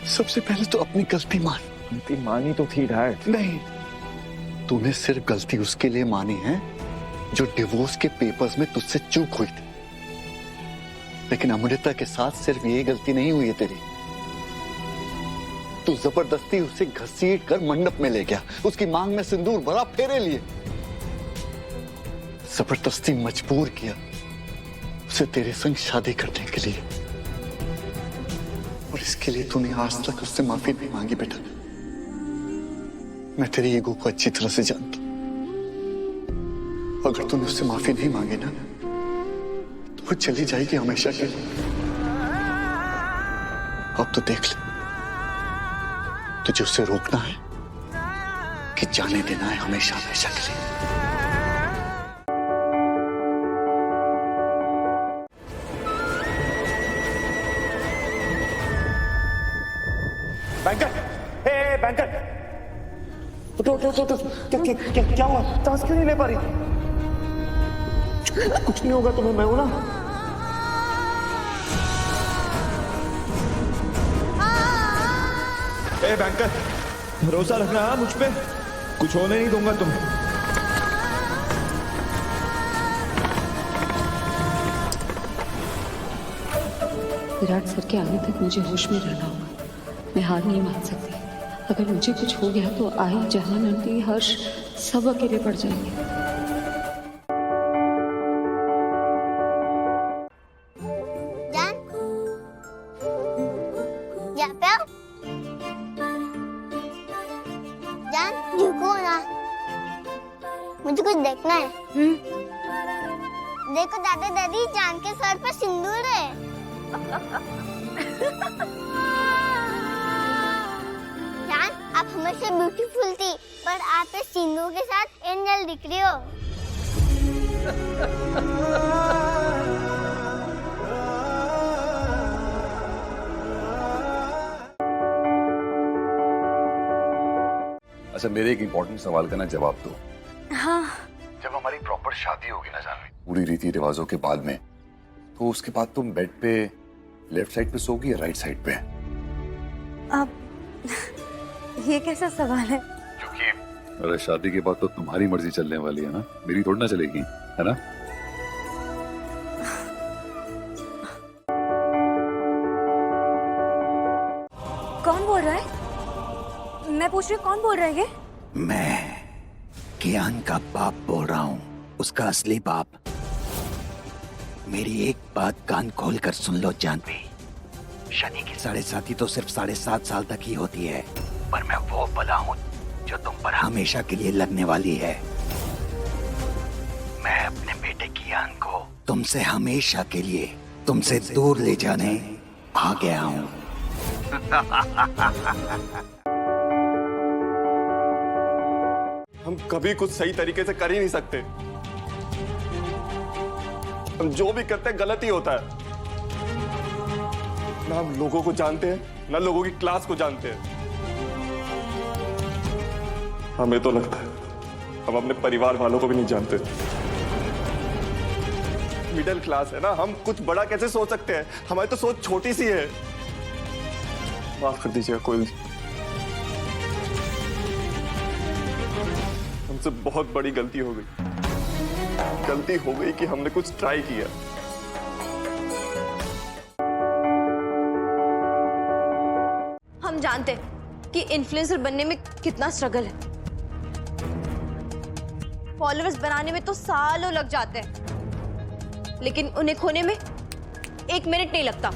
सबसे पहले तो अपनी गलती मान। गलती मानी तो थी डैड। नहीं, तूने सिर्फ गलती उसके लिए मानी है जो डिवोर्स के पेपर्स में तुझसे चूक हुई थी, लेकिन अमृता के साथ सिर्फ यही गलती नहीं हुई है तेरी। तू जबरदस्ती उसे घसीट कर मंडप में ले गया, उसकी मांग में सिंदूर भरा, फेरे लिए, जबरदस्ती मजबूर किया उसे तेरे संग शादी करने के लिए। और इसके लिए तूने आज तक उससे माफी नहीं मांगी बेटा। मैं तेरी ईगो को अच्छी तरह से जानता हूं। अगर तूने उससे माफी नहीं मांगी ना तो वो चली जाएगी हमेशा के लिए। अब तो देख ले, तुझे उससे रोकना है कि जाने देना है हमेशा हमेशा के लिए। बैंकर, हे बैंकर, उठो उठो उठो, क्या हुआ? सांस क्यों नहीं ले पा रही? कुछ नहीं होगा तुम्हें, मैं हूं ना। ए बैंकर, भरोसा रखना है मुझ पे, कुछ होने नहीं दूंगा तुम्हें। विराट सर के आने तक मुझे होश में रहना होगा। मैं हार नहीं मान सकती। अगर मुझे कुछ हो गया तो आई, जहान, आंटी, हर्ष सब अकेले पड़ जाएंगे। जान, यहाँ पे आओ। जान, रुको ना, मुझे कुछ देखना है। देखो दादा दादी, जान के सर पर सिंदूर है। जान, आप हमेशा ब्यूटीफुल थी, पर आप इस सिंदूर के साथ एंजल दिख रही हो। अच्छा, मेरे एक इम्पोर्टेंट सवाल का ना जवाब दो। हाँ। जब हमारी प्रॉपर शादी होगी ना जानवी, पूरी रीति रिवाजों के बाद में, तो उसके बाद तुम बेड पे लेफ्ट साइड पे सोगी या राइट साइड पे? अब ये कैसा सवाल है? क्योंकि अरे शादी के बाद तो तुम्हारी मर्जी चलने वाली है ना, मेरी थोड़ी ना चलेगी, है ना? कौन बोल रहा है? मैं पूछ रही हूँ, कौन बोल रहा है ये? मैं कियान का बाप बोल रहा हूँ, उसका असली बाप। मेरी एक बात कान खोल कर सुन लो जानवी, शनि की 7.5 तो सिर्फ 7.5 साल तक ही होती है, पर मैं वो बला हूँ जो तुम पर हमेशा के लिए लगने वाली है। मैं अपने बेटे कियान को तुमसे हमेशा के लिए तुमसे दूर ले जाने आ गया हूँ। हम कभी कुछ सही तरीके से कर ही नहीं सकते। हम जो भी करते हैं गलत ही होता है। ना हम लोगों को जानते हैं, ना लोगों की क्लास को जानते हैं। हमें तो लगता है हम अपने परिवार वालों को भी नहीं जानते। मिडिल क्लास है ना हम, कुछ बड़ा कैसे सोच सकते हैं? हमारी तो सोच छोटी सी है। माफ कर दीजिएगा कोयल जी, हमसे बहुत बड़ी गलती हो गई। गलती हो गई कि हमने कुछ ट्राई किया। हम जानते हैं कि इन्फ्लुएंसर बनने में कितना स्ट्रगल है। फॉलोअर्स बनाने में तो सालों लग जाते हैं, लेकिन उन्हें खोने में 1 मिनट नहीं लगता।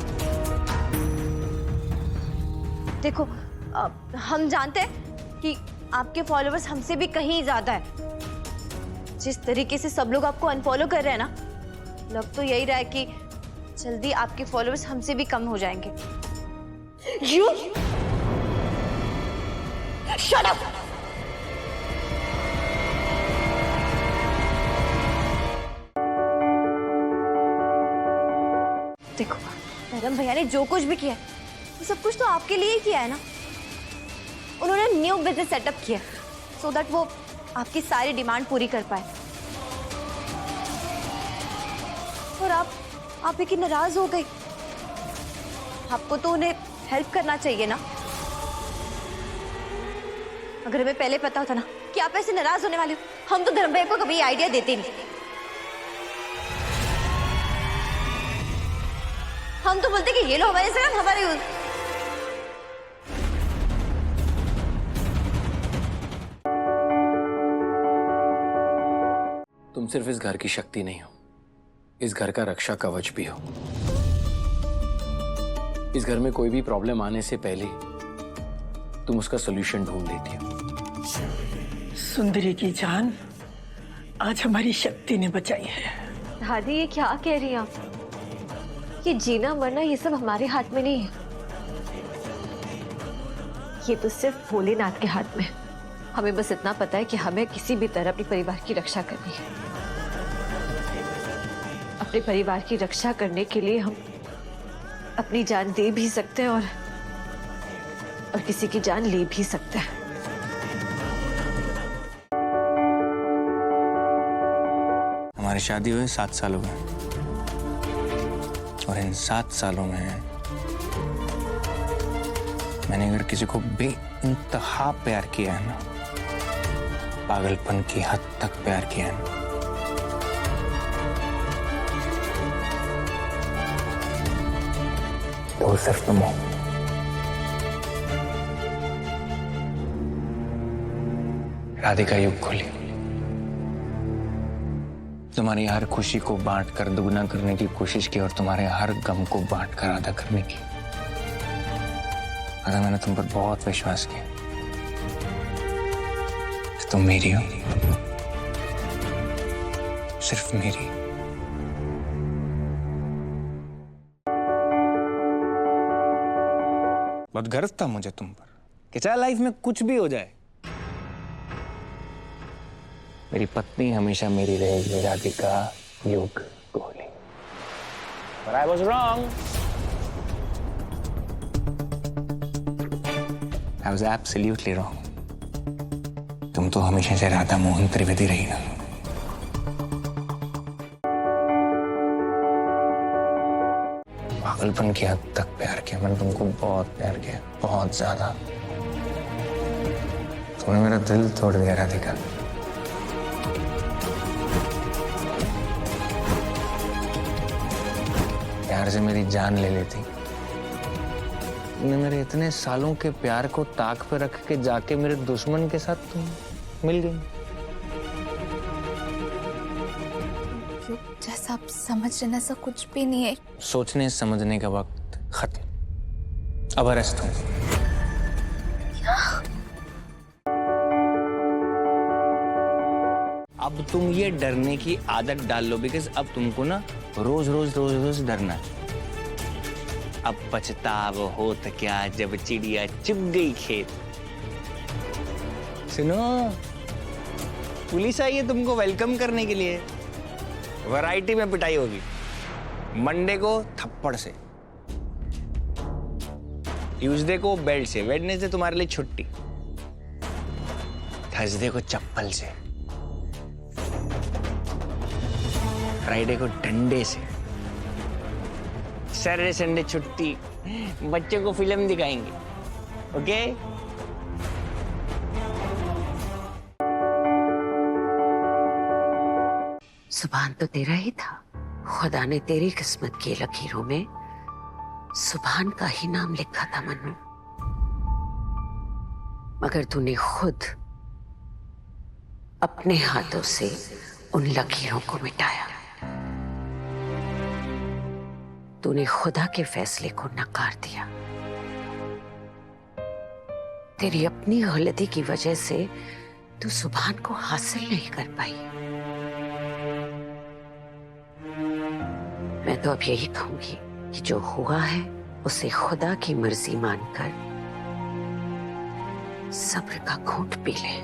देखो, हम जानते हैं कि आपके फॉलोअर्स हमसे भी कहीं ज्यादा है। जिस तरीके से सब लोग आपको अनफॉलो कर रहे हैं ना, लग तो यही रहा है कि जल्दी आपके फॉलोअर्स हमसे भी कम हो जाएंगे। You shut up! देखो, धर्म भैया ने जो कुछ भी किया है, वो सब कुछ तो आपके लिए ही किया है ना। उन्होंने न्यू बिजनेस सेटअप किया सो दैट वो आपकी सारी डिमांड पूरी कर पाए। और आप लेकिन नाराज हो गई। आपको तो उन्हें हेल्प करना चाहिए ना। अगर हमें पहले पता होता ना कि आप ऐसे नाराज होने वाले हो, हम तो धर्म भाई को कभी आइडिया देते नहीं। हम तो बोलते कि ये लो हमारे से हमारे। तुम सिर्फ इस घर की शक्ति नहीं हो, इस घर का रक्षा कवच भी हो। इस घर में कोई भी प्रॉब्लम आने से पहले तुम उसका सॉल्यूशन ढूंढ लेती हो। सुंदरी की जान आज हमारी शक्ति ने बचाई है। दादी ये क्या कह रही हैं आप? ये जीना मरना ये सब हमारे हाथ में नहीं है, ये तो सिर्फ भोलेनाथ के हाथ में है। हमें बस इतना पता है कि हमें किसी भी तरह अपने परिवार की रक्षा करनी है। अपने परिवार की रक्षा करने के लिए हम अपनी जान दे भी सकते हैं और किसी की जान ले भी सकते हैं। हमारी शादी हुए 7 साल हो गए और इन 7 सालों में मैंने अगर किसी को बेइंतहा प्यार किया है ना, पागलपन की हद तक प्यार किया है ना, तो सिर्फ तुम हो। राधिका युग खोली, तुम्हारी हर खुशी को बांटकर दुगना करने की कोशिश की और तुम्हारे हर गम को बांटकर आधा करने की। अगर मैंने तुम पर बहुत विश्वास किया कि तुम मेरी हो, सिर्फ मेरी। बहुत गर्व था मुझे तुम पर कि चाहे लाइफ में कुछ भी हो जाए, मेरी पत्नी हमेशा मेरी रहेगी, राधिका युग Kohli. But I was wrong. I was absolutely wrong. तुम तो हमेशा से राधा मोहन त्रिवेदी रही ना। पागलपन की हद तक प्यार किया मैंने तुमको, बहुत प्यार किया, बहुत ज्यादा। तुमने मेरा दिल तोड़ दिया राधिका। प्यार से मेरी जान ले लेती। तुमने मेरे इतने सालों के प्यार को ताक पे रख के जाके मेरे दुश्मन के साथ तुम मिल गई। जैसा आप समझ रहे हैं ऐसा कुछ भी नहीं है। सोचने समझने का वक्त खत्म। अब अरेस्ट हूं। अब तुम ये डरने की आदत डाल लो, बिकॉज अब तुमको ना रोज रोज रोज रोज डरना है। अब पछताव हो तो क्या जब चिड़िया चुग गई खेत। सुनो, पुलिस आई है तुमको वेलकम करने के लिए। वैरायटी में पिटाई होगी। मंडे को थप्पड़ से, ट्यूसडे को बेल्ट से, वेडनेसडे तुम्हारे लिए छुट्टी, थर्सडे को चप्पल से, फ्राइडे को डंडे से, सैटरडे संडे छुट्टी, बच्चों को फिल्म दिखाएंगे। ओके? सुभान तो तेरा ही था। खुदा ने तेरी किस्मत की लकीरों में सुभान का ही नाम लिखा था मन्नू, मगर तूने खुद अपने हाथों से उन लकीरों को मिटाया। तूने खुदा के फैसले को नकार दिया। तेरी अपनी गलती की वजह से तू सुभान को हासिल नहीं कर पाई। मैं तो अब यही कहूंगी कि जो हुआ है उसे खुदा की मर्जी मानकर सब्र का घूंट पी ले।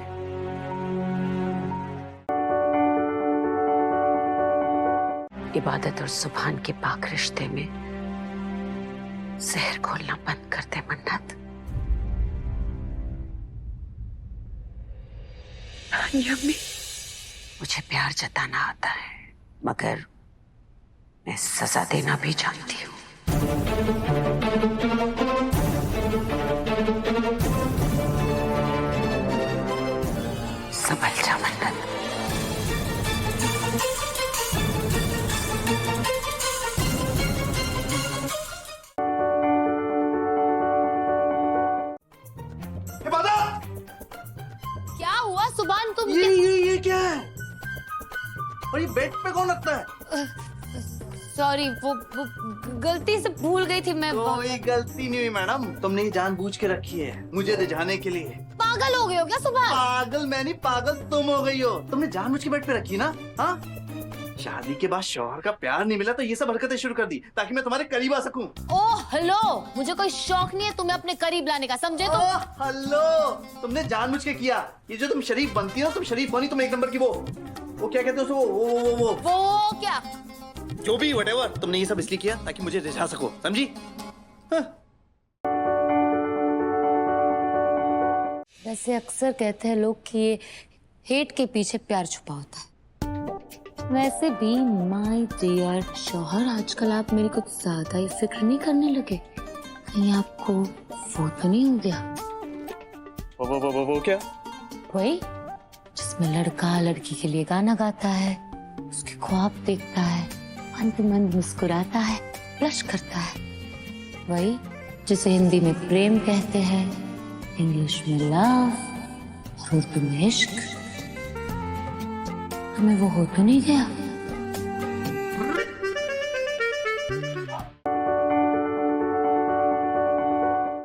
इबादत और सुभान के पाक रिश्ते में जहर घोलना बंद कर दे मन्नत। यम्मी, मुझे प्यार जताना आता है, मगर मैं सजा देना भी जानती हूँ। ये क्या है? और ये बेड पे कौन रखता है? सॉरी, वो गलती से भूल गई थी मैं। कोई गलती नहीं हुई मैडम, तुमने ये जानबूझ के रखी है मुझे रिझाने के लिए। पागल हो गए हो क्या सुबह? पागल मैं नहीं, पागल तुम हो गई हो। तुमने जानबूझ के बेड पे रखी ना? हाँ, शादी के बाद शौहर का प्यार नहीं मिला तो ये सब हरकतें शुरू कर दी ताकि मैं तुम्हारे करीब आ सकूं। ओह हेलो, मुझे कोई शौक नहीं है तुम्हें अपने करीब लाने का, समझे तुम? ओह हेलो, तुमने जानबूझ के किया। ये जो तुम शरीफ बनती हो, तुम शरीफ बनी, तुम एक नंबर की वो क्या कहते हो उसको, वो क्या? जो भी व्हाटएवर, तुमने ये सब इसलिए किया ताकि मुझे रिझा सको, समझी? हाँ। वैसे अक्सर कहते हैं लोग कि ये हेट के पीछे प्यार छुपा होता है। वैसे भी माय डियर शौहर, आजकल आप मेरी कुछ ज्यादा ही फिक्र नहीं करने लगे? कहीं आपको वो तो नहीं हो गया? वो क्या? वही जिसमें लड़का लड़की के लिए गाना गाता है, उसके ख्वाब देखता है, अंत मंद मुस्कुराता है, ब्लश करता है। वही जिसे हिंदी में प्रेम कहते हैं, इंग्लिश में लव और उर्दू में इश्क। हमें वो हो तो नहीं गया?